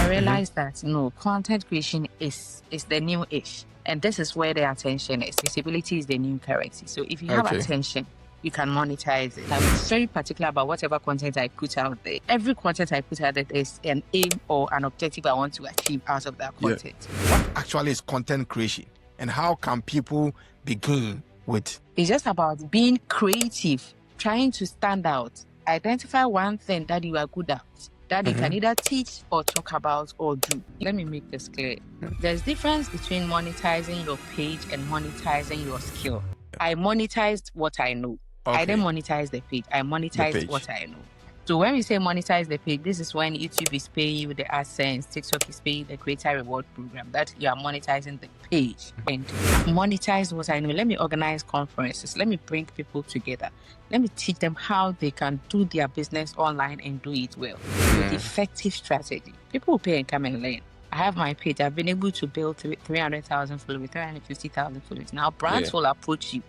I realized that content creation is the new ish, and this is where the attention is. Visibility is the new currency. So if you have attention, you can monetize it. I'm very particular about whatever content I put out there. Every content I put out there is an aim or an objective I want to achieve out of that content. What actually is content creation, and how can people begin with? It's just about being creative, trying to stand out, identify one thing that you are good at, that you can either teach or talk about or do. Let me make this clear. There's difference between monetizing your page and monetizing your skill. I monetized what I know. I didn't monetize the page. I monetized what I know. So when we say monetize the page, this is when YouTube is paying you the AdSense, TikTok is paying the creator reward program, that you are monetizing the page. And monetize what I know. Let me organize conferences. Let me bring people together. Let me teach them how they can do their business online and do it well with effective strategy. People will pay and come and learn. I have my page. I've been able to build 300,000 followers, 350,000 followers. Now brands will approach you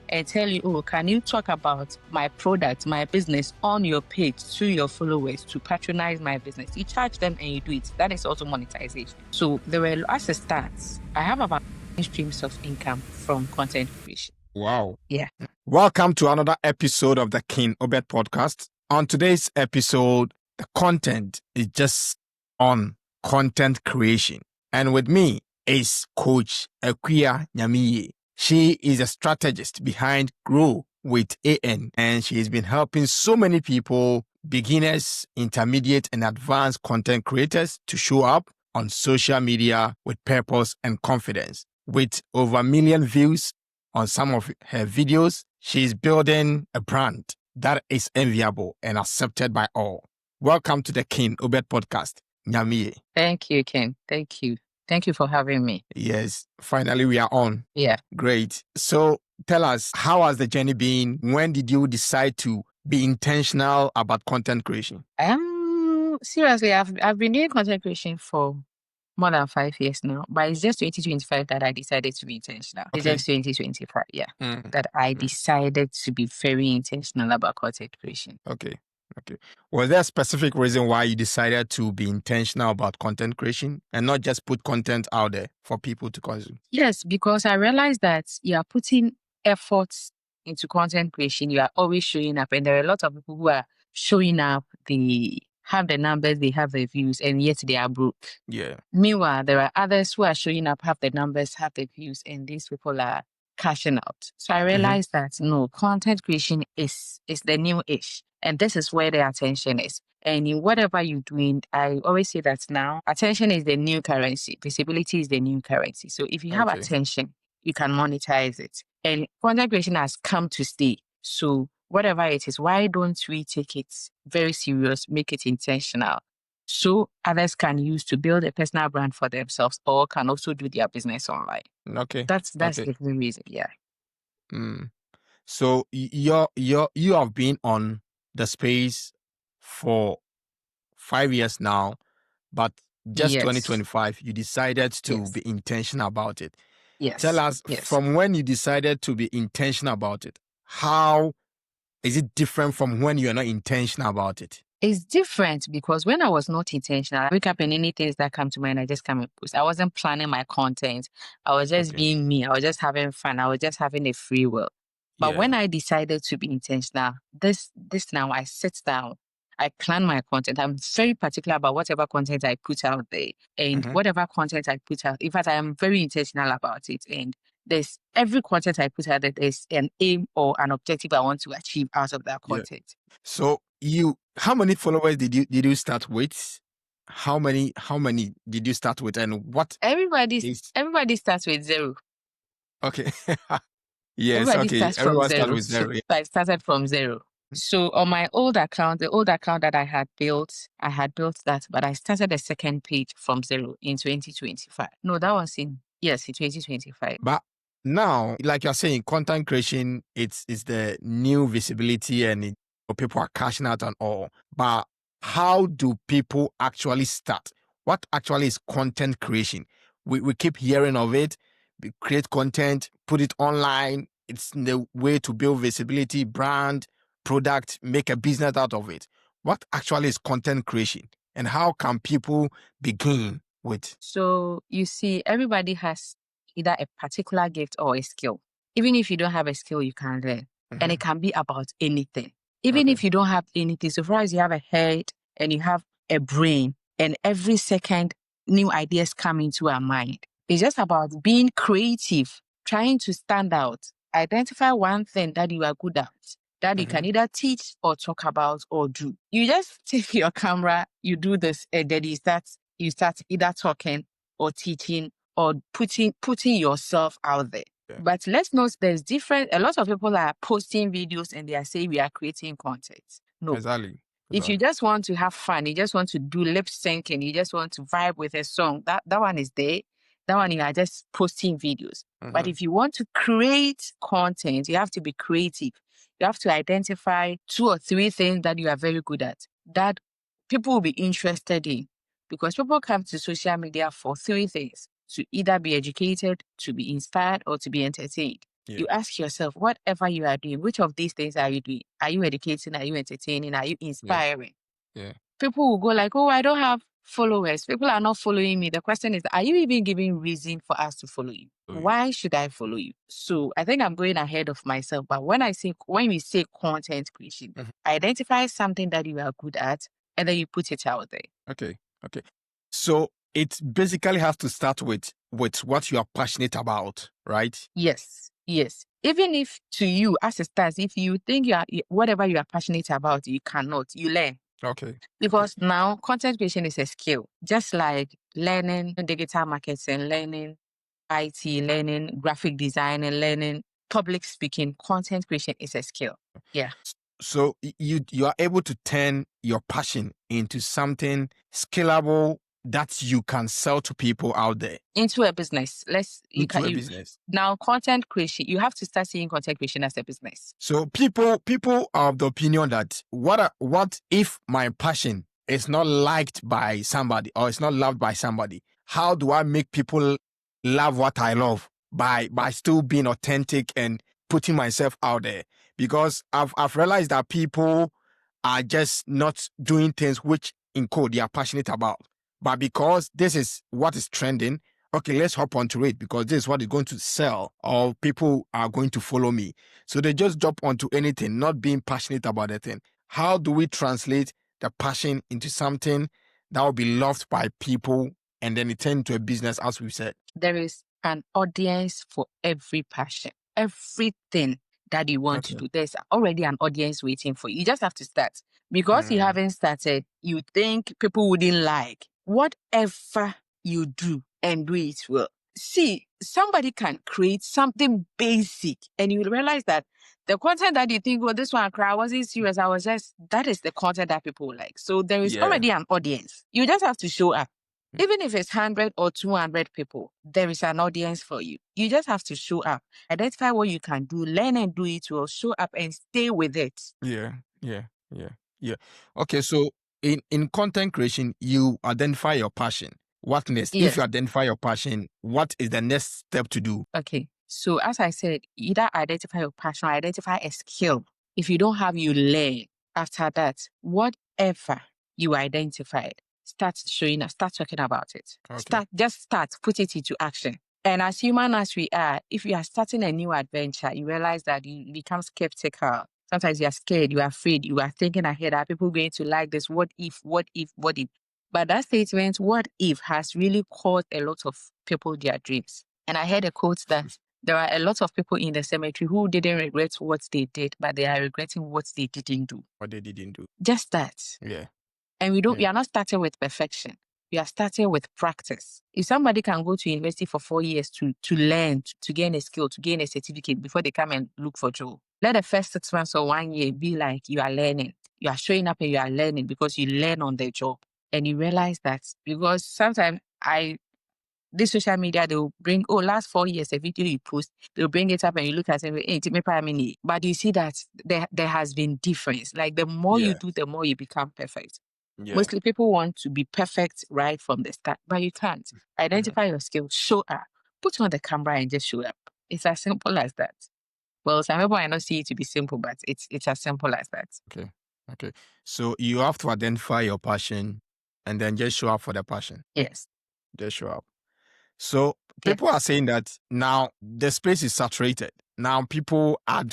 and tell you, can you talk about my product, my business on your page to your followers to patronize my business? You charge them and you do it. That is also monetization. So there were, as a start, I have about 10 streams of income from content creation. Wow. Yeah. Welcome to another episode of the King Obed Podcast. On today's episode, the content is just on content creation. And with me is Coach Akua Nyameyie. She is a strategist behind Grow with AN, and she has been helping so many people, beginners, intermediate, and advanced content creators to show up on social media with purpose and confidence. With over 1 million views on some of her videos, she is building a brand that is enviable and accepted by all. Welcome to the King Obed Podcast, Nyameyie. Thank you, Ken. Thank you. Thank you for having me. Yes, finally we are on. Yeah. Great. So tell us, how has the journey been? When did you decide to be intentional about content creation? Seriously, I've been doing content creation for more than 5 years now, but it's just 2025 that I decided to be intentional. It's just 2025, that I decided to be very intentional about content creation. Okay. Was there a specific reason why you decided to be intentional about content creation and not just put content out there for people to consume? Yes, because I realized that you are putting efforts into content creation. You are always showing up, and there are a lot of people who are showing up. They have the numbers, they have the views, and yet they are broke. Yeah. Meanwhile, there are others who are showing up, have the numbers, have the views, and these people are cashing out. So I realized that content creation is the new ish. And this is where the attention is. And in whatever you're doing, I always say that now, attention is the new currency. Visibility is the new currency. So if you have attention, you can monetize it. And content creation has come to stay. So whatever it is, why don't we take it very serious, make it intentional, so others can use to build a personal brand for themselves or can also do their business online. Okay. That's the reason, yeah. So you have been on the space for 5 years now, but just 2025, you decided to be intentional about it. Yes. Tell us, from when you decided to be intentional about it, how is it different from when you are not intentional about it? It's different because when I was not intentional, I wake up and anything that come to mind, I just come and post. I wasn't planning my content. I was just being me. I was just having fun. I was just having a free will. But when I decided to be intentional, this now I sit down, I plan my content. I'm very particular about whatever content I put out there, and whatever content I put out. In fact, I am very intentional about it. And there's every content I put out there, there's an aim or an objective I want to achieve out of that content. So how many followers did you start with? How many did you start with, and what? Everybody starts with 0. Okay. Yes. Everybody Everyone starts with 0. So I started from 0. So on my old account, the old account that I had built that, but I started a second page from 0 in 2025. No, that was in 2025. But now, like you're saying, content creation, it's the new visibility and people are cashing out and all. But how do people actually start? What actually is content creation? We keep hearing of it. We create content, put it online. It's the way to build visibility, brand, product, make a business out of it. What actually is content creation? And how can people begin with? So you see, everybody has either a particular gift or a skill. Even if you don't have a skill, you can learn. And it can be about anything. Even if you don't have anything, so far as you have a head and you have a brain, and every second new ideas come into our mind. It's just about being creative, trying to stand out, identify one thing that you are good at, that you can either teach or talk about or do. You just take your camera, you do this, and then you start either talking or teaching or putting yourself out there. Yeah. But let's note there's different. A lot of people are posting videos and they are saying we are creating content. No. Exactly. If you just want to have fun, you just want to do lip syncing, you just want to vibe with a song, that one is there. That one you are just posting videos. But if you want to create content, you have to be creative. You have to identify 2 or 3 things that you are very good at, that people will be interested in. Because people come to social media for 3 things: to either be educated, to be inspired, or to be entertained. Yeah. You ask yourself, whatever you are doing, which of these things are you doing? Are you educating? Are you entertaining? Are you inspiring? Yeah. People will go like, oh, I don't have followers. People are not following me. The question is, are you even giving reason for us to follow you? Why should I follow you? So I think I'm going ahead of myself. But when we say content creation, identify something that you are good at and then you put it out there. Okay. So it basically has to start with what you are passionate about, right? Yes. Even if to you, as it starts, if you think whatever you are passionate about, you cannot, you learn. Okay. Because now content creation is a skill, just like learning digital marketing, learning IT, learning graphic design, and learning public speaking. Content creation is a skill. Yeah. So you are able to turn your passion into something scalable that you can sell to people out there. Into a business. Business. Now, content creation, you have to start seeing content creation as a business. So people are of the opinion that what if my passion is not liked by somebody or it's not loved by somebody? How do I make people love what I love by still being authentic and putting myself out there? Because I've realized that people are just not doing things which in code they are passionate about. But because this is what is trending, okay, let's hop onto it because this is what is going to sell or people are going to follow me. So they just jump onto anything, not being passionate about the thing. How do we translate the passion into something that will be loved by people and then it turn into a business, as we said? There is an audience for every passion, everything that you want to do. There's already an audience waiting for you. You just have to start. Because you haven't started, you think people wouldn't like whatever you do and do it well. See, somebody can create something basic and you realize that the content that you think, well, this one I wasn't serious. That is the content that people like. So there is already an audience. You just have to show up. Even if it's 100 or 200 people, there is an audience for you. You just have to show up, identify what you can do, learn and do it well, show up and stay with it. Yeah. Okay, so in content creation, you identify your passion. What next? Yes. If you identify your passion, what is the next step to do? Okay, so as I said, either identify your passion or identify a skill. If you don't have, you learn. After that, whatever you identified, start showing up, start talking about it. Okay. Start, put it into action. And as human as we are, if you are starting a new adventure, you realize that you become skeptical. Sometimes you are scared, you are afraid, you are thinking ahead, are people going to like this? What if? But that statement, what if, has really caused a lot of people their dreams. And I heard a quote that there are a lot of people in the cemetery who didn't regret what they did, but they are regretting what they didn't do. Just that. Yeah. And we are not starting with perfection. We are starting with practice. If somebody can go to university for 4 years to learn, to gain a skill, to gain a certificate before they come and look for job, let the first 6 months or 1 year be like you are learning. You are showing up and you are learning because you learn on the job. And you realize that because sometimes this social media, they'll bring, last 4 years, a video you post, they'll bring it up and you look at it, but you see that there has been difference. Like the more you do, the more you become perfect. Yeah. Mostly people want to be perfect right from the start, but you can't. Identify your skills, show up, put on the camera and just show up. It's as simple as that. Well, some people might not see it to be simple, but it's as simple as that. Okay. So you have to identify your passion and then just show up for the passion. Yes. Just show up. So Yeah. people are saying that now the space is saturated. Now people are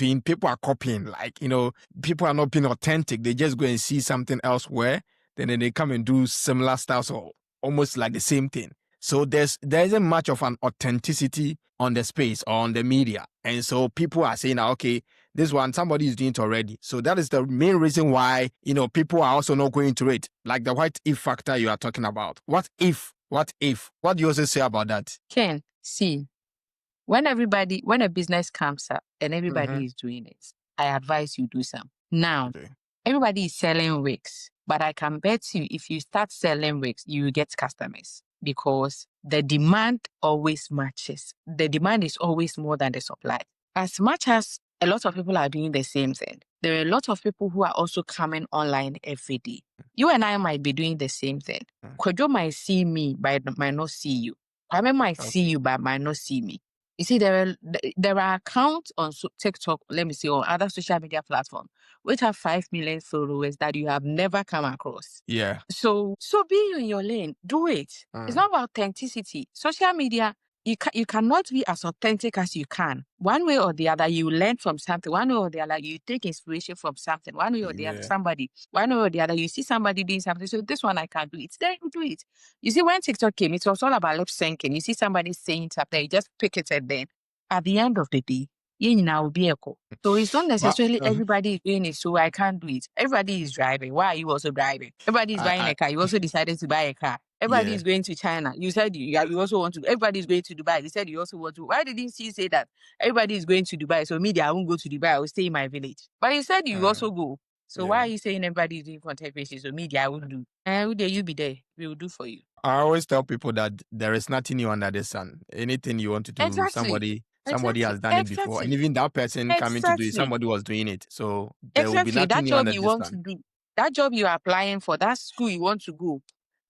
copying, like, people are not being authentic. They just go and see something elsewhere, then they come and do similar styles or almost like the same thing. So there isn't much of an authenticity on the space or on the media. And so people are saying, okay, this one, somebody is doing it already. So that is the main reason why, people are also not going to it. Like the what if factor you are talking about. What if? What do you also say about that? Ken, see, when a business comes up and everybody is doing it, I advise you do some. Now, everybody is selling wigs, but I can bet you if you start selling wigs, you get customers because the demand always matches. The demand is always more than the supply. As much as a lot of people are doing the same thing, there are a lot of people who are also coming online every day. You and I might be doing the same thing. Kojo might see me, but might not see you. Kwame might see you, but might not see me. You see, there are accounts on TikTok, let me see, or other social media platforms, which have 5 million followers that you have never come across. Yeah. So be in your lane. Do it. It's not about authenticity. Social media, you cannot be as authentic as you can. One way or the other, you learn from something. One way or the other, you take inspiration from something. One way or the other, somebody. One way or the other, you see somebody doing something. So this one, I can't do it. Then you do it. You see, when TikTok came, it was all about lip syncing. You see somebody saying something, you just pick it and then at the end of the day, will be echo. So it's not necessarily everybody is doing it, so I can't do it. Everybody is driving. Why are you also driving? Everybody is buying a car. You also decided to buy a car. Everybody is going to China. You said you also want to. Everybody is going to Dubai. You said you also want to. Why didn't you say that? Everybody is going to Dubai. So I won't go to Dubai. I will stay in my village. But you said you also go. So why are you saying everybody is doing content creation? So I won't do. And who dare you be there? We will do for you. I always tell people that there is nothing new under the sun. Anything you want to do, somebody has done it before. And even that person coming to do it, somebody was doing it. So there will be nothing new under the sun. That job you want to do, that job you are applying for, that school you want to go.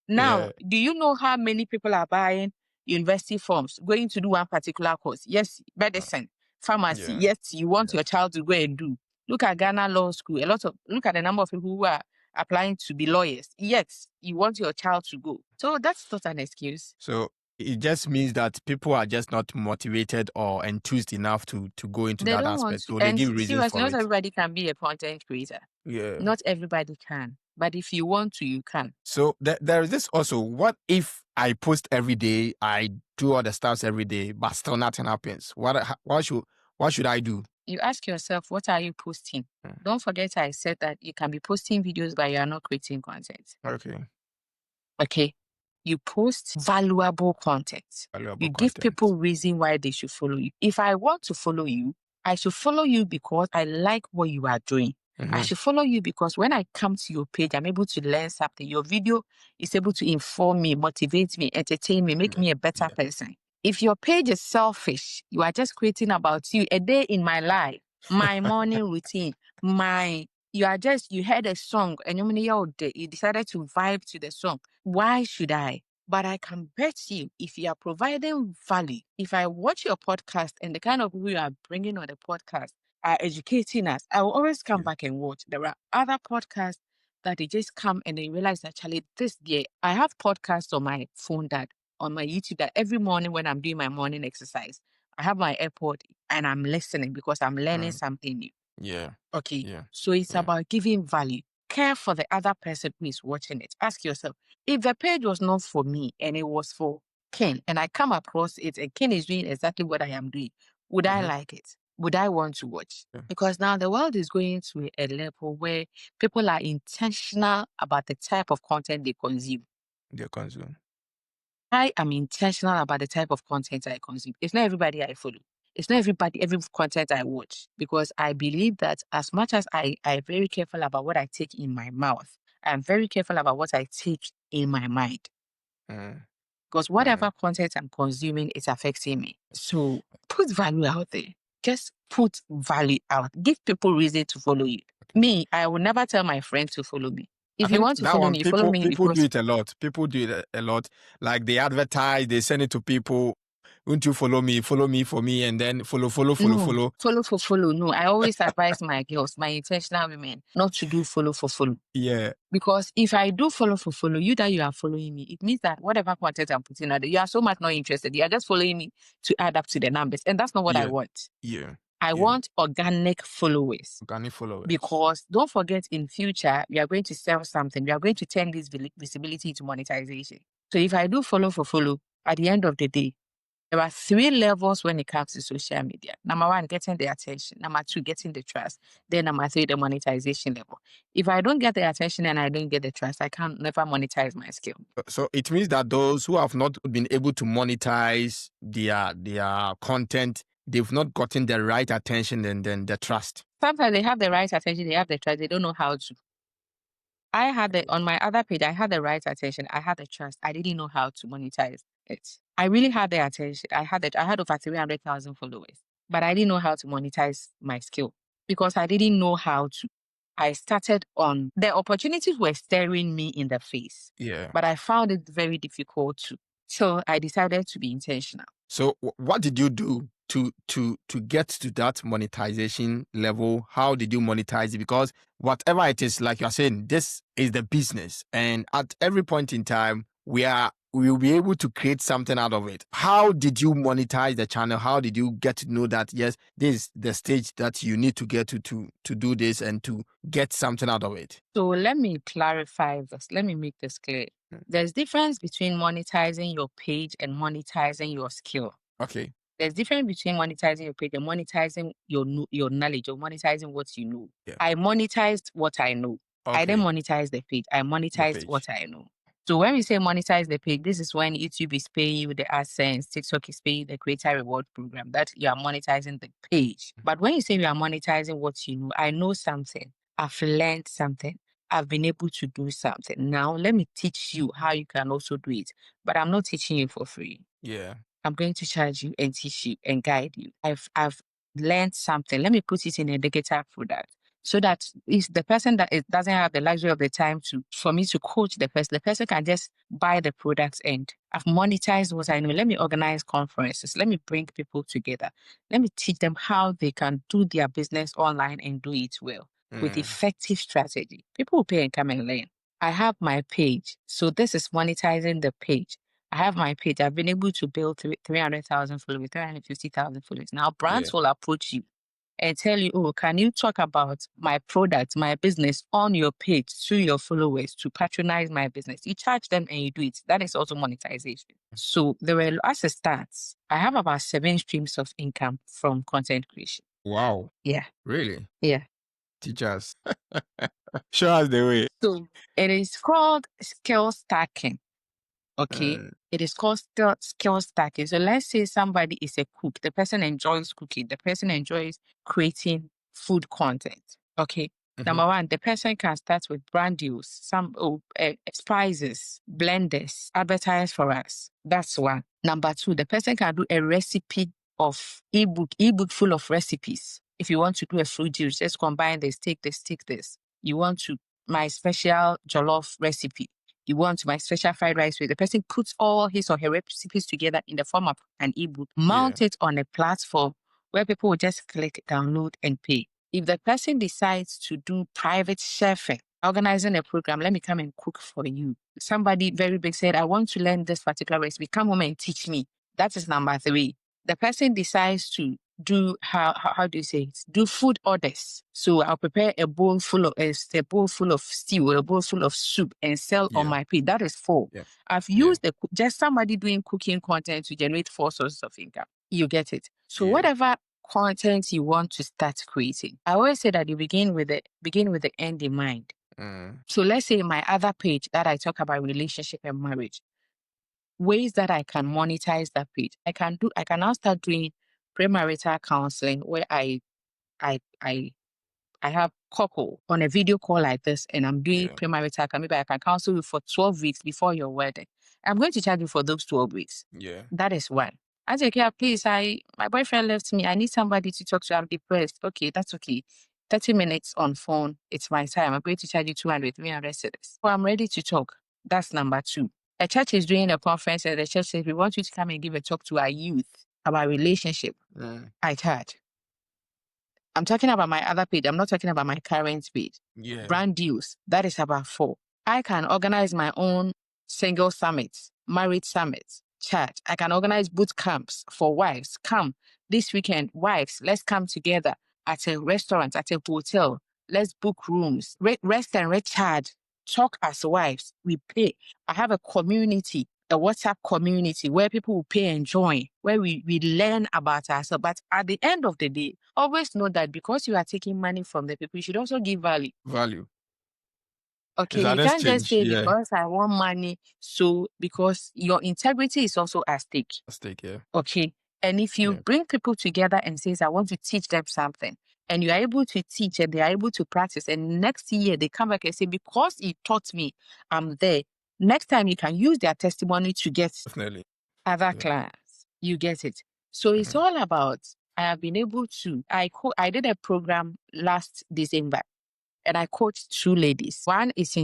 Now, do you know how many people are buying university forms, going to do one particular course? Yes, medicine, pharmacy. Yes, you want your child to go and do. Look at Ghana Law School. Look at the number of people who are applying to be lawyers. Yes, you want your child to go. So that's not an excuse. So it just means that people are just not motivated or enthused enough to go into that aspect. So they give reasons for it. Not everybody can be a content creator. Yeah. Not everybody can. But if you want to, you can. So there is this also. What if I post every day, I do all the stuff every day, but still nothing happens? What should I do? You ask yourself, what are you posting? Don't forget I said that you can be posting videos, but you are not creating content. Okay. You post valuable content. You give people reason why they should follow you. If I want to follow you, I should follow you because I like what you are doing. I should follow you because when I come to your page, I'm able to learn something. Your video is able to inform me, motivate me, entertain me, make me a better person. If your page is selfish, you are just creating about you, a day in my life, my morning routine, you heard a song and you decided to vibe to the song. Why should I? But I can bet you, if you are providing value, if I watch your podcast and the kind of people you are bringing on the podcast are educating us, I will always come back and watch. There are other podcasts that they just come and they realize that, Charlie, this year, I have podcasts on my phone on my YouTube that every morning when I'm doing my morning exercise, I have my AirPod and I'm listening because I'm learning something new. Yeah. Okay. Yeah. So it's about giving value. Care for the other person who is watching it. Ask yourself, if the page was not for me and it was for Ken and I come across it and Ken is doing exactly what I am doing, would I like it? Would I want to watch? Because now the world is going to a level where people are intentional about the type of content they consume. I am intentional about the type of content I consume. It's not everybody I follow. It's not every content I watch, because I believe that as much as I'm very careful about what I take in my mouth, I'm very careful about what I take in my mind. Because whatever content I'm consuming is affecting me. So put value out there. Just put value out. Give people reason to follow you. Me, I will never tell my friends to follow me. If you want to follow me, follow me. People do it a lot. People do it a lot. Like they advertise, they send it to people. Won't you follow me for me, and then follow. No. I always advise my girls, my intentional women, not to do follow for follow. Yeah. Because if I do follow for follow, you that you are following me, it means that whatever content I'm putting out there, you are so much not interested. You are just following me to add up to the numbers. And that's not what I want. Yeah. I want organic followers. Organic followers. Because don't forget, in future, we are going to sell something. We are going to turn this visibility to monetization. So if I do follow for follow, at the end of the day, there are 3 levels when it comes to social media. Number 1, getting the attention. Number 2, getting the trust. Then number 3, the monetization level. If I don't get the attention and I don't get the trust, I can never monetize my skill. So it means that those who have not been able to monetize their content, they've not gotten the right attention and then the trust. Sometimes they have the right attention, they have the trust, they don't know how to. I had on my other page, I had the right attention, I had the trust, I didn't know how to monetize it. I really had the attention. I had over 300,000 followers, but I didn't know how to monetize my skill because I didn't know how to. I started on the opportunities were staring me in the face. Yeah. But I found it very difficult to. So I decided to be intentional. So what did you do to get to that monetization level? How did you monetize it? Because whatever it is, like you're saying, this is the business. And at every point in time, we will be able to create something out of it. How did you monetize the channel? How did you get to know that, yes, this is the stage that you need to get to do this and to get something out of it? So let me clarify this. Let me make this clear. There's difference between monetizing your page and monetizing your skill. Okay. There's difference between monetizing your page and monetizing your knowledge or monetizing what you know. Yeah. I monetized what I know. Okay. I didn't monetize the page. I monetized what I know. So when we say monetize the page, this is when YouTube is paying you the AdSense, TikTok is paying the creator reward program, that you are monetizing the page. But when you say you are monetizing what you know, I know something, I've learned something, I've been able to do something. Now let me teach you how you can also do it. But I'm not teaching you for free. Yeah. I'm going to charge you and teach you and guide you. I've learned something. Let me put it in a digital product so that if the person that doesn't have the luxury of the time for me to coach the person can just buy the products and I've monetized what I know. Let me organize conferences. Let me bring people together. Let me teach them how they can do their business online and do it well with effective strategy. People will pay and come and learn. I have my page. So this is monetizing the page. I have my page. I've been able to build 300,000 followers, 350,000 followers. Now brands will approach you and tell you, oh, can you talk about my product, my business on your page to your followers to patronize my business? You charge them and you do it. That is also monetization. So there were, as a start, I have about 7 streams of income from content creation. Wow. Yeah. Really? Yeah. Teach us. Show us the way. So it is called skill stacking. Okay. It is called skill stacking. So let's say somebody is a cook. The person enjoys cooking. The person enjoys creating food content. Okay. Number 1, the person can start with brand deals, spices, blenders, advertise for us. That's 1. Number 2, the person can do a recipe of ebook full of recipes. If you want to do a fruit juice, just combine this, take this. You want to my special jollof recipe. You want my special fried rice with the person puts all his or her recipes together in the form of an ebook, mount it on a platform where people will just click, download, and pay. If the person decides to do private chefing, organizing a program, let me come and cook for you. Somebody very big said, I want to learn this particular recipe. Come home and teach me. That is number 3. The person decides to do how do you say it? Do food orders. So I'll prepare a bowl full of stew or a bowl full of soup and sell on my page. That is 4. Yeah. I've used just somebody doing cooking content to generate 4 sources of income. You get it. So whatever content you want to start creating, I always say that you begin with the end in mind. So let's say my other page that I talk about relationship and marriage, ways that I can monetize that page. I can now start doing premarital counseling where I have couple on a video call like this and I'm doing premarital. Maybe I can counsel you for 12 weeks before your wedding. I'm going to charge you for those 12 weeks. Yeah. That is 1. I say, yeah, please, my boyfriend left me. I need somebody to talk to. I'm depressed. Okay, that's okay. 30 minutes on phone. It's my time. I'm going to charge you 200, 300 cedis. So I'm ready to talk. That's number 2. A church is doing a conference and the church says, we want you to come and give a talk to our youth about relationship. I charge. I'm talking about my other page. I'm not talking about my current page. Yeah. Brand deals. That is about 4. I can organize my own single summits, married summits, church. I can organize boot camps for wives. Come this weekend, wives, let's come together at a restaurant, at a hotel. Let's book rooms, rest and recharge. Talk as wives. We pay. I have a community, a WhatsApp community where people will pay and join, where we learn about ourselves. But at the end of the day, always know that because you are taking money from the people, you should also give value. Okay, you can't just say because I want money, so because your integrity is also at stake. Yeah. Okay. And if you bring people together and says, I want to teach them something, and you are able to teach and they are able to practice, and next year they come back and say, because he taught me, I'm there. Next time you can use their testimony to get other clients. You get it. So it's all about, I have been able to, I did a program last December and I coached 2 ladies. One is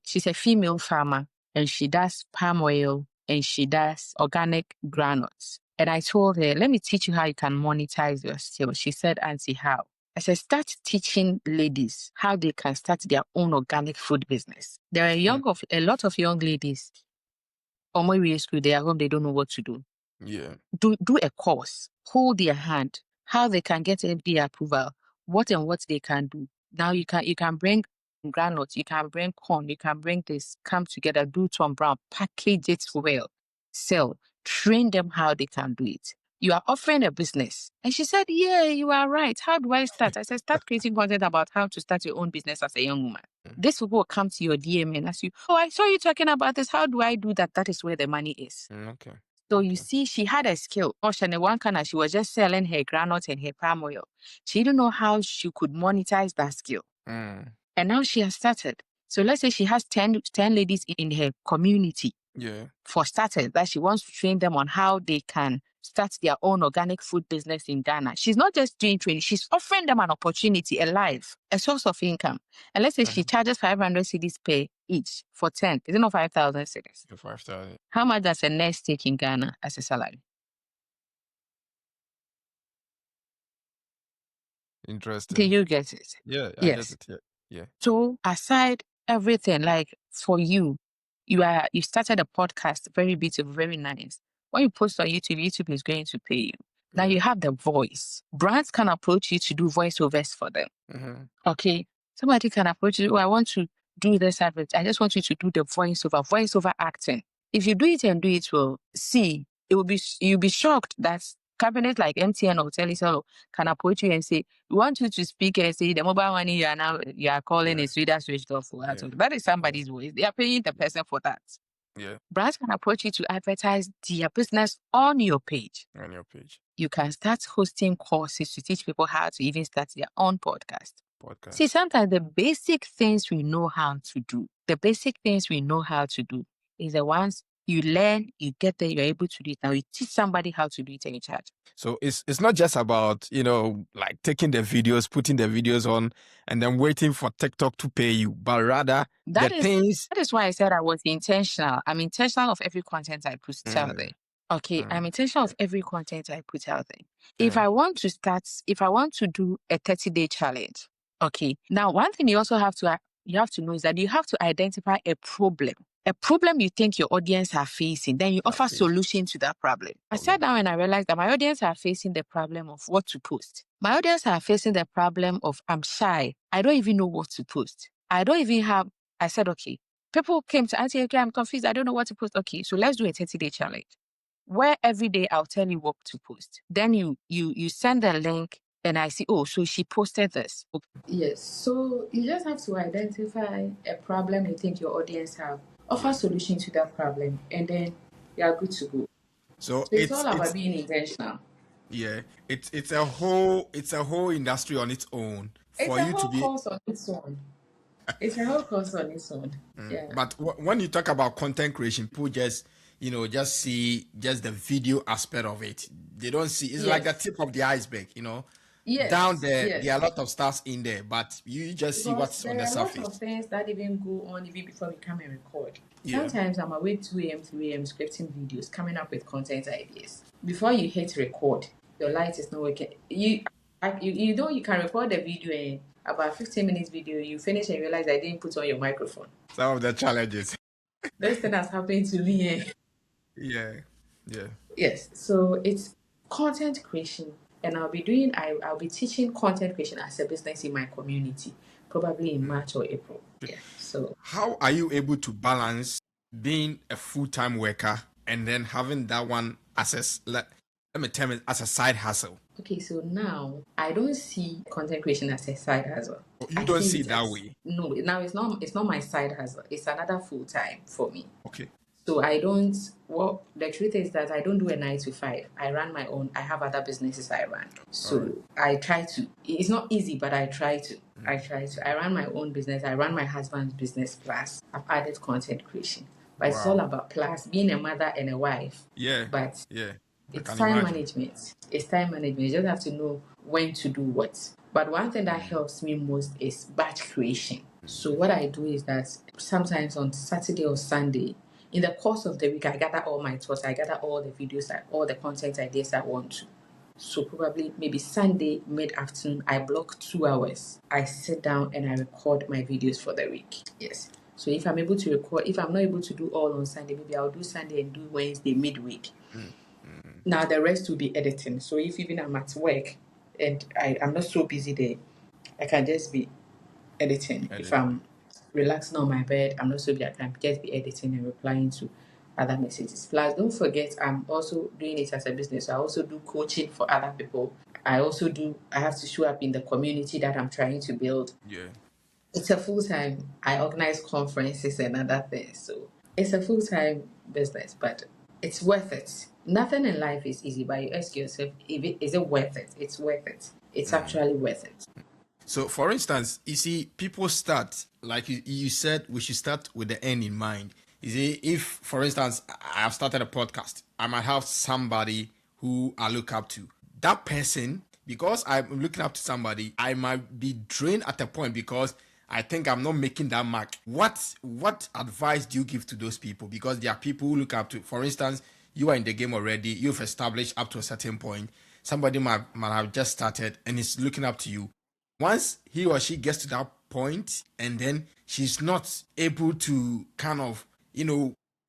she's a female farmer and she does palm oil and she does organic granules. And I told her, let me teach you how you can monetize your skills. She said, Auntie, how? I said, start teaching ladies how they can start their own organic food business. There are a lot of young ladies. On my way to school, they are home, they don't know what to do. Yeah. Do a course, hold their hand, how they can get FDA approval, what they can do. Now you can bring granules, you can bring corn, you can bring this, come together, do Tom Brown, package it well, sell, train them how they can do it. You are offering a business. And she said, yeah, you are right. How do I start? I said, start creating content about how to start your own business as a young woman. This people will come to your DM and ask you, oh, I saw you talking about this. How do I do that? That is where the money is. Okay. So you see, she had a skill. She was just selling her granules and her palm oil. She didn't know how she could monetize that skill. And now she has started. So let's say she has 10 ladies in her community. Yeah. For starters, that she wants to train them on how they can start their own organic food business in Ghana. She's not just doing training, she's offering them an opportunity, a source of income. And let's say she charges 500 cedis per each for 10. Is it not 5,000 cedis? 5,000. How much does a nurse take in Ghana as a salary? Interesting. Do you get it? Yeah, I Yes. get it. Yeah. So aside everything, like for you started a podcast, very beautiful, very nice. When you post on YouTube, YouTube is going to pay you. Now you have the voice. Brands can approach you to do voiceovers for them. Okay. Somebody can approach you, oh, I want to do this advert. I just want you to do the voiceover acting. If you do it and do it well, you'll be shocked that companies like MTN or Telecel can approach you and say, we want you to speak and say the mobile money you are calling is either switched off or out. That is somebody's voice. They are paying the person for that. Yeah. Brands can approach you to advertise their business on your page. You can start hosting courses to teach people how to even start their own podcast. See, sometimes the basic things we know how to do, is the ones you learn, you get there, you're able to do it. Now you teach somebody how to do it and you charge. So it's not just about, like taking the videos, putting the videos on and then waiting for TikTok to pay you, but rather that is why I said I was intentional. I'm intentional of every content I put out there. Okay, I'm intentional of every content I put out there. If I want to do a 30-day challenge, okay. Now, one thing you also have to know is that you have to identify a problem you think your audience are facing, then you offer solution to that problem. I sat down and I realized that my audience are facing the problem of what to post. My audience are facing the problem of I'm shy. I don't even know what to post. I said, okay, people came to answer, okay, I'm confused. I don't know what to post. Okay, so let's do a 30-day challenge where every day I'll tell you what to post. Then you send the link and I see, oh, so she posted this. Yes. So you just have to identify a problem you think your audience have, offer solution to that problem, and then you are good to go. So it's all about being intentional. Yeah. It's a whole industry on its own. It's a whole course on its own. It's a whole course on its own. Yeah. But when you talk about content creation, people just see just the video aspect of it. They don't see, it's like the tip of the iceberg, down Yes, there, there are a yes. lot of stars in there, but you just see Because what's on there the are a lot of surface. things that even go on even before we come and record. Yeah. Sometimes I'm awake 2 a.m., 3 a.m. scripting videos, coming up with content ideas. Before you hit record, your light is not working. You know you can record a video in about 15 minutes video, you finish and realize I didn't put on your microphone. Some of the challenges. This thing has happened to me. Yeah. Yeah. Yes, so it's content creation, and I'll be teaching content creation as a business in my community, probably in March or April. Yeah. So How are you able to balance being a full-time worker and then having that one as let me term it as a side hustle? okay, so now I don't see content creation as a side hustle. You I don't see see it it that as way. no, now it's not my side hustle. It's another full time for me. Okay. So I don't well the truth is that I don't do a 9 to 5. I run my own. I have other businesses I run. So All right. I try to. It's not easy, but I try to. I try to. I run my own business. I run my husband's business plus. I've added content creation. But it's all Wow. about plus being a mother and a wife. Yeah. But Yeah. I it's can time imagine. management. It's time management. You just have to know when to do what. But one thing that helps me most is batch creation. So what I do is that sometimes on Saturday or Sunday, in the course of the week, I gather all my thoughts. I gather all the videos, all the content ideas I want to. So probably maybe Sunday mid-afternoon, I block 2 hours. I sit down and I record my videos for the week. Yes. So if I'm able to record, if I'm not able to do all on Sunday, maybe I'll do Sunday and do Wednesday midweek. Now the rest will be editing. So if even I'm at work and I'm not so busy there, I can just be editing. If I'm relaxing on my bed, I'm not so busy, I can just be editing and replying to other messages. Plus, don't forget, I'm also doing it as a business. I also do coaching for other people. I have to show up in the community that I'm trying to build. Yeah. It's a full time. I organize conferences and other things. So it's a full time business, but it's worth it. Nothing in life is easy, but you ask yourself, is it worth it? It's worth it. It's actually worth it. So, for instance, you see, people start, like you said, we should start with the end in mind. You see, if, for instance, I have started a podcast, I might have somebody who I look up to. That person, because I'm looking up to somebody, I might be drained at a point because I think I'm not making that mark. What advice do you give to those people? Because there are people who look up to, for instance, you are in the game already, you've established up to a certain point. Somebody might have just started and is looking up to you. Once he or she gets to that point and then she's not able to kind of,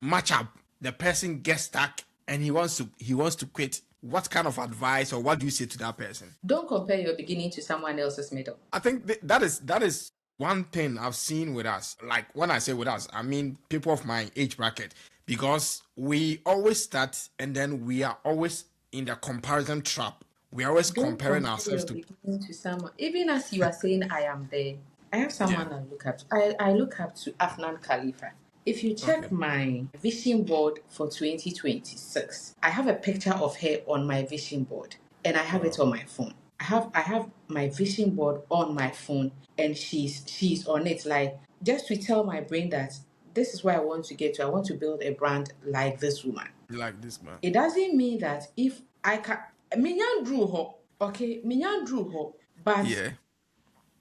match up, the person gets stuck and he wants to quit. What kind of advice or what do you say to that person? Don't compare your beginning to someone else's middle. I think that is one thing I've seen with us. Like when I say with us, I mean people of my age bracket, because we always start and then we are always in the comparison trap. We are always Don't comparing compare ourselves your to. beginning to someone. Even as you are saying, I am there. I have Yeah. someone I look up to. I look up to Afnan Khalifa. If you check Okay. my vision board for 2026, I have a picture of her on my vision board and I have it on my phone. I have my vision board on my phone and she's on it, like just to tell my brain that this is where I want to get to. I want to build a brand like this woman. Like this man. It doesn't mean that if I can Minyan drew her, okay, Minyan drew her, but Yeah.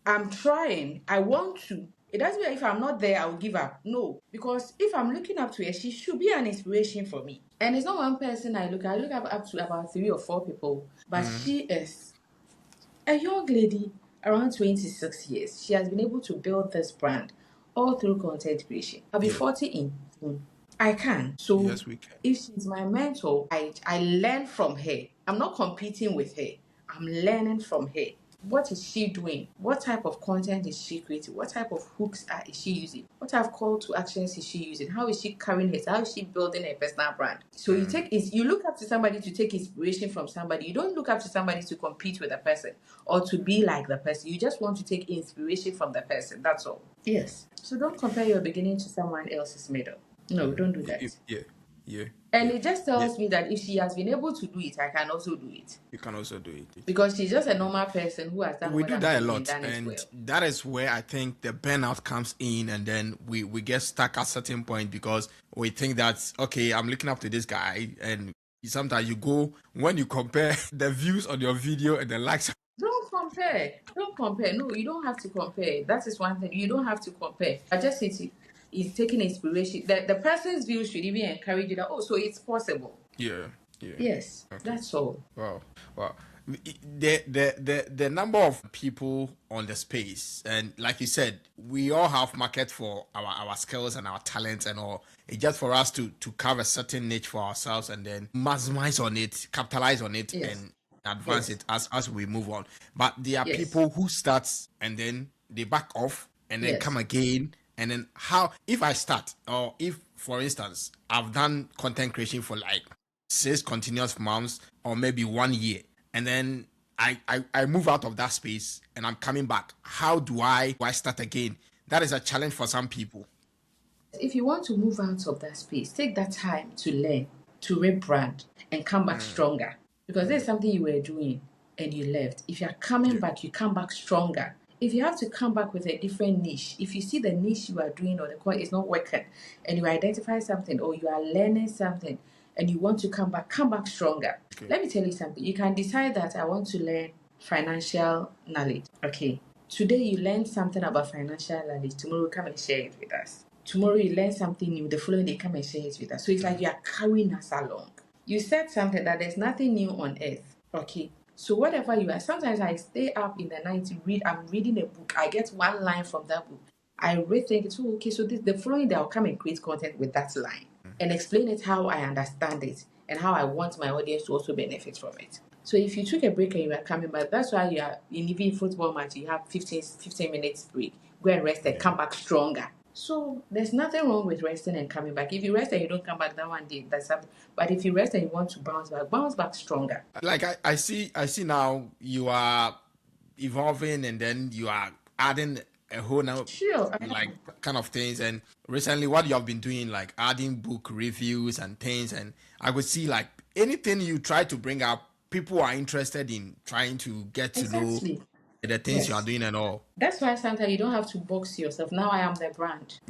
I'm trying. I want to. It doesn't mean if I'm not there, I'll give up. No, because if I'm looking up to her, she should be an inspiration for me. And it's not one person I look. I look up to about 3 or 4 people, but she is a young lady around 26 years. She has been able to build this brand all through content creation. I'll be Yeah. 40 in June. I can. So Yes, we can. if she's my mentor, I learn from her. I'm not competing with her. I'm learning from her. What is she doing? What type of content is she creating? What type of hooks is she using? What type of call to actions is she using? How is she carrying herself? How is she building a personal brand? So you look up to somebody to take inspiration from somebody. You don't look up to somebody to compete with the person or to be like the person. You just want to take inspiration from the person. That's all. Yes. So don't compare your beginning to someone else's middle. No, don't do that. Yeah. Yeah. And Yeah. it just tells me that if she has been able to do it, I can also do it. You can also do it. Because she's just a normal person who has done We what do I'm that a doing and lot, done it and well. that is where I think the burnout comes in, and then we get stuck at a certain point because we think that, okay, I'm looking up to this guy, and sometimes you go, when you compare the views on your video and the likes, compare. Don't compare. No, you don't have to compare. That is one thing. You don't have to compare. I just say is taking inspiration. The person's view should even encourage you that, oh, so it's possible. Yeah. Yeah. Yes, Okay. that's all. Wow. Wow. The number of people on the space, and like you said, we all have market for our skills and our talents and all. It's just for us to carve a certain niche for ourselves and then maximize on it, capitalize on it, Yes. and advance it as we move on. But there are Yes. people who starts and then they back off and then Yes. come again. And then how, if I start, or if, for instance, I've done content creation for like 6 continuous months or maybe 1 year, and then I move out of that space and I'm coming back, how do I start again? That is a challenge for some people. If you want to move out of that space, take that time to learn, to rebrand, and come back stronger. Because there's something you were doing and you left. If you're coming back, you come back stronger. If you have to come back with a different niche, if you see the niche you are doing or the core is not working, and you identify something or you are learning something and you want to come back stronger. Okay. Let me tell you something. You can decide that I want to learn financial knowledge. Okay. Today you learn something about financial knowledge. Tomorrow come and share it with us. Tomorrow you learn something new. The following day come and share it with us. So it's like you are carrying us along. You said something that there's nothing new on earth. Okay. So whatever you are, sometimes I stay up in the night to read. I'm reading a book. I get one line from that book. I rethink it. So okay, so the following day I'll come and create content with that line and explain it how I understand it and how I want my audience to also benefit from it. So if you took a break and you are coming back, that's why you are in even football match, you have 15 minutes break. Go and rest and come back stronger. So there's nothing wrong with resting and coming back. If you rest and you don't come back that one day, that's something. But if you rest and you want to bounce back stronger. Like I see now you are evolving and then you are adding a whole now like kind of things. And recently what you have been doing, like adding book reviews and things, and I would see like anything you try to bring up, people are interested in trying to get to know the things you are doing and all. That's why sometimes you don't have to box yourself. Now I am the brand.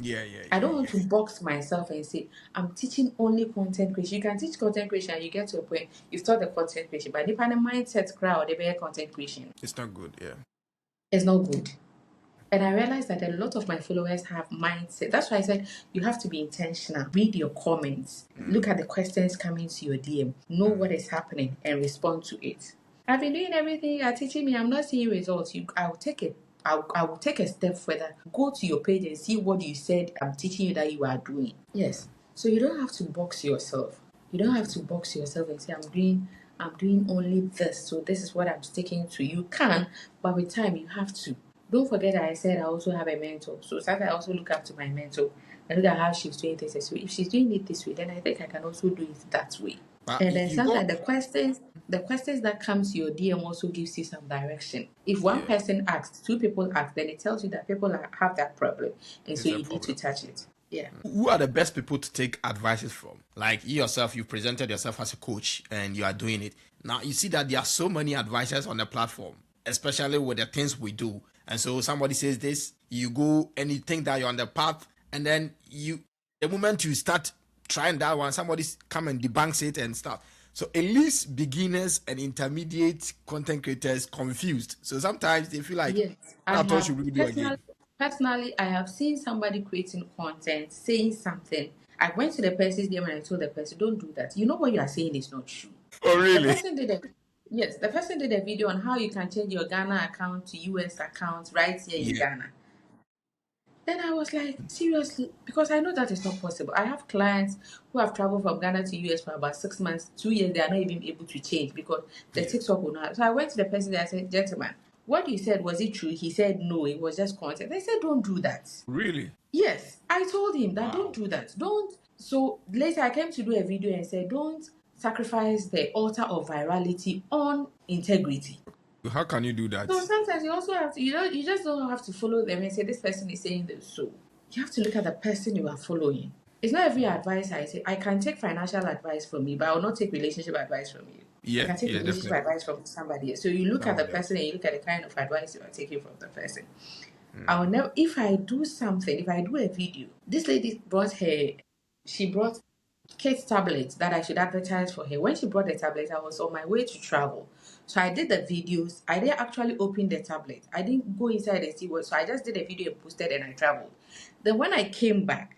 I don't want to box myself and say I'm teaching only content creation. You can teach content creation and you get to a point you've taught the content creation, but the mindset crowd, they bear content creation. It's not good, It's not good. And I realized that a lot of my followers have mindset. That's why I said you have to be intentional. Read your comments. Look at the questions coming to your DM. Know what is happening and respond to it. I've been doing everything you are teaching me. I'm not seeing results. I will take it. I will take a step further. Go to your page and see what you said I'm teaching you that you are doing. Yes. So you don't have to box yourself. You don't have to box yourself and say I'm doing only this. So this is what I'm sticking to. You can, but with time you have to. Don't forget that I said I also have a mentor. So sometimes I also look up to my mentor. I look at how she's doing things this way. If she's doing it this way, then I think I can also do it that way. And then sometimes the questions that come to your DM also gives you some direction. If one person asks, 2 people ask, then it tells you that people have that problem. And so you need to touch it. Yeah. Who are the best people to take advices from? Like you yourself, you presented yourself as a coach and you are doing it. Now you see that there are so many advisors on the platform, especially with the things we do. And so somebody says this, you go and you think that you're on the path, and then the moment you start trying that one, somebody come and debunks it and stuff. So at least beginners and intermediate content creators confused. So sometimes they feel like, what should we do again? Personally, I have seen somebody creating content, saying something. I went to the person's DM and I told the person, don't do that. You know what you are saying is not true. Oh, really? The person did a video on how you can change your Ghana account to US account right here in Ghana. Then I was like, seriously? Because I know that is not possible. I have clients who have traveled from Ghana to US for about 6 months, 2 years. They are not even able to change because the TikTok will not. So I went to the person and I said, gentleman, what you said, was it true? He said, no, it was just content. They said, don't do that. Really? Yes. I told him that don't do that. Don't. So later I came to do a video and said, don't sacrifice the altar of virality on integrity. How can you do that? So sometimes you also have to, you just don't have to follow them and say this person is saying this. So you have to look at the person you are following. It's not every advice I say. I can take financial advice from you, but I will not take relationship advice from you. I can take relationship advice from somebody else. So you look at the person and you look at the kind of advice you are taking from the person. I will never, if I do something, if I do a video, this lady brought Kate's tablet that I should advertise for her. When she brought the tablet, I was on my way to travel. So I did the videos. I didn't actually open the tablet. I didn't go inside and see what. So I just did a video and posted and I traveled. Then when I came back,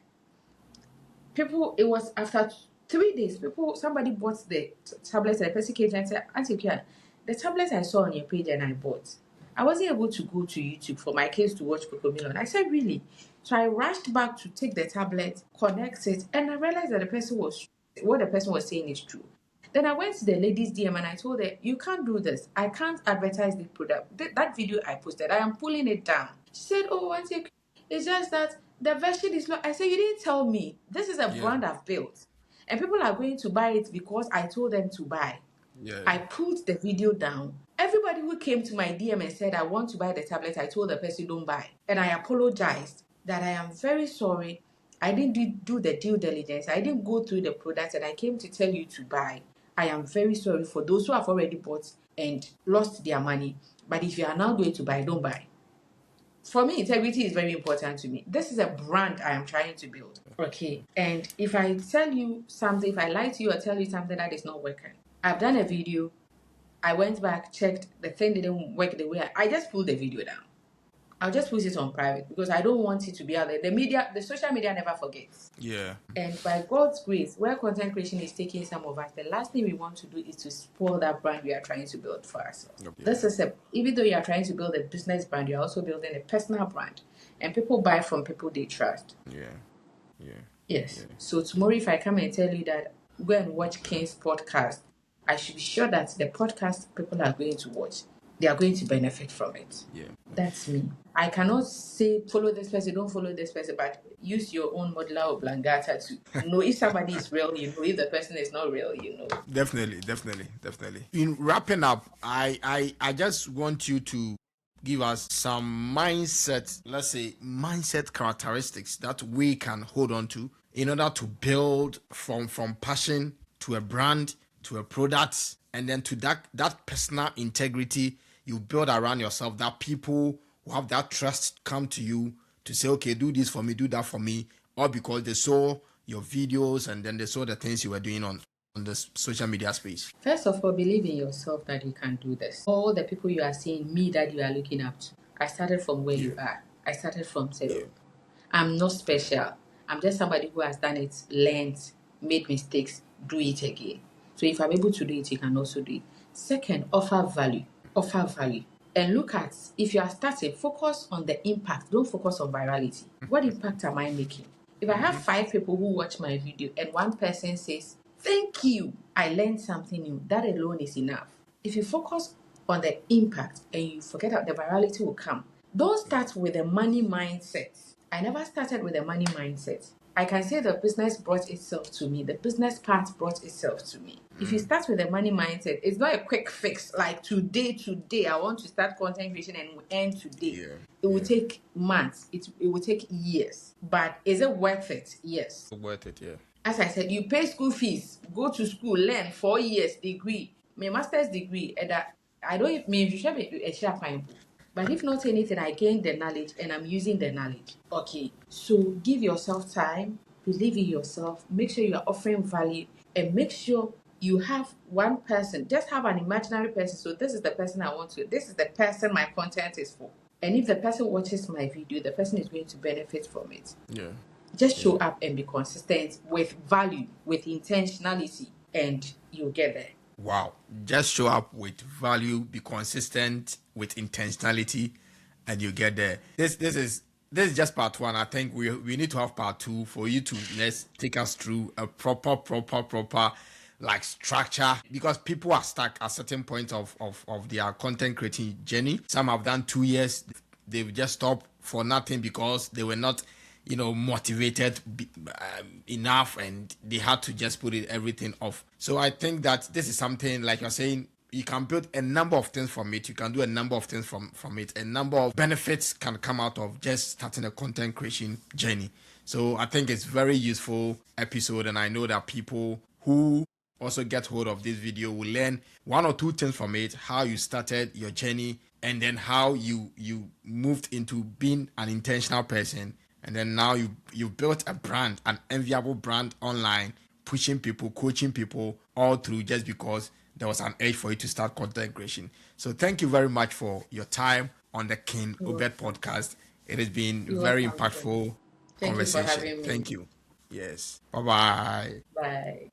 it was after 3 days, somebody bought the tablet and the person came and said, Auntie Pia, the tablet I saw on your page and I bought. I wasn't able to go to YouTube for my kids to watch Cocomelon. I said, really? So I rushed back to take the tablet, connect it, and I realized that what the person was saying is true. Then I went to the lady's DM and I told her, you can't do this. I can't advertise the product. That video I posted, I am pulling it down. She said, oh, Auntie, it's just that the version is low. I said, you didn't tell me. This is a brand I've built. And people are going to buy it because I told them to buy. Yeah. I pulled the video down. Everybody who came to my DM and said, I want to buy the tablet, I told the person, don't buy. And I apologized that I am very sorry. I didn't do the due diligence. I didn't go through the product and I came to tell you to buy. I am very sorry for those who have already bought and lost their money. But if you are now going to buy, don't buy. For me, integrity is very important to me. This is a brand I am trying to build. Okay. And if I tell you something, if I lie to you or tell you something that is not working, I've done a video. I went back, checked, the thing didn't work the way I just pulled the video down. I'll just put it on private because I don't want it to be out there. The social media never forgets. Yeah. And by God's grace, where content creation is taking some of us, the last thing we want to do is to spoil that brand we are trying to build for ourselves. Yeah. Even though you are trying to build a business brand, you're also building a personal brand. And people buy from people they trust. Yeah. Yeah. Yes. Yeah. So tomorrow, if I come and tell you that go and watch King's podcast, I should be sure that the podcast people are going to watch, they are going to benefit from it. Yeah. That's me. I cannot say follow this person, don't follow this person, but use your own modular oblongata to know if somebody is real, you know, if the person is not real, you know. Definitely. In wrapping up, I just want you to give us some mindset characteristics that we can hold on to in order to build from passion to a brand to a product, and then to that personal integrity you build around yourself, that people who have that trust come to you to say, okay, do this for me, do that for me, or because they saw your videos and then they saw the things you were doing on the social media space. First of all, believe in yourself that you can do this. All the people you are seeing, me that you are looking up to, I started from where you are. I started from zero. I'm not special. I'm just somebody who has done it, learned, made mistakes, do it again. So if I'm able to do it, you can also do it. Second, offer value. And look at, if you are starting, focus on the impact. Don't focus on virality. What impact am I making? If I have 5 people who watch my video and one person says, thank you, I learned something new, that alone is enough. If you focus on the impact and you forget that the virality will come, don't start with a money mindset. I never started with a money mindset. I can say the business brought itself to me. The business part brought itself to me. If you start with a money mindset, it's not a quick fix. Like today, I want to start content creation and end today. Yeah. It will take months. It will take years. But is it worth it? Yes. Worth it, yeah. As I said, you pay school fees, go to school, learn 4 years degree, my master's degree, and I don't mean you should be a sharp fine. But if not anything, I gained the knowledge and I'm using the knowledge. Okay, so give yourself time, believe in yourself, make sure you are offering value, and make sure you have one person. Just have an imaginary person. So this is the person I want to, this is the person my content is for. And if the person watches my video, the person is going to benefit from it. Yeah. Just show up and be consistent with value, with intentionality, and you'll get there. Wow. Just show up with value, be consistent with intentionality, and you get there. This is just part 1. I think we need to have part 2 for you to let's take us through a proper like structure, because people are stuck at certain points of their content creating journey. Some have done 2 years, they've just stopped for nothing because they were not motivated enough, and they had to just put everything off. So I think that this is something, like you're saying, you can build a number of things from it. You can do a number of things from it. A number of benefits can come out of just starting a content creation journey. So I think it's very useful episode, and I know that people who also get hold of this video will learn 1 or 2 things from it, how you started your journey, and then how you moved into being an intentional person. And then now you built a brand, an enviable brand online pushing people, coaching people all through just because there was an urge for you to start content creation. So thank you very much for your time on the King Obed podcast. It has been You're very welcome. impactful Thank you for conversation. having me. Thank you. Yes. Bye bye. Bye.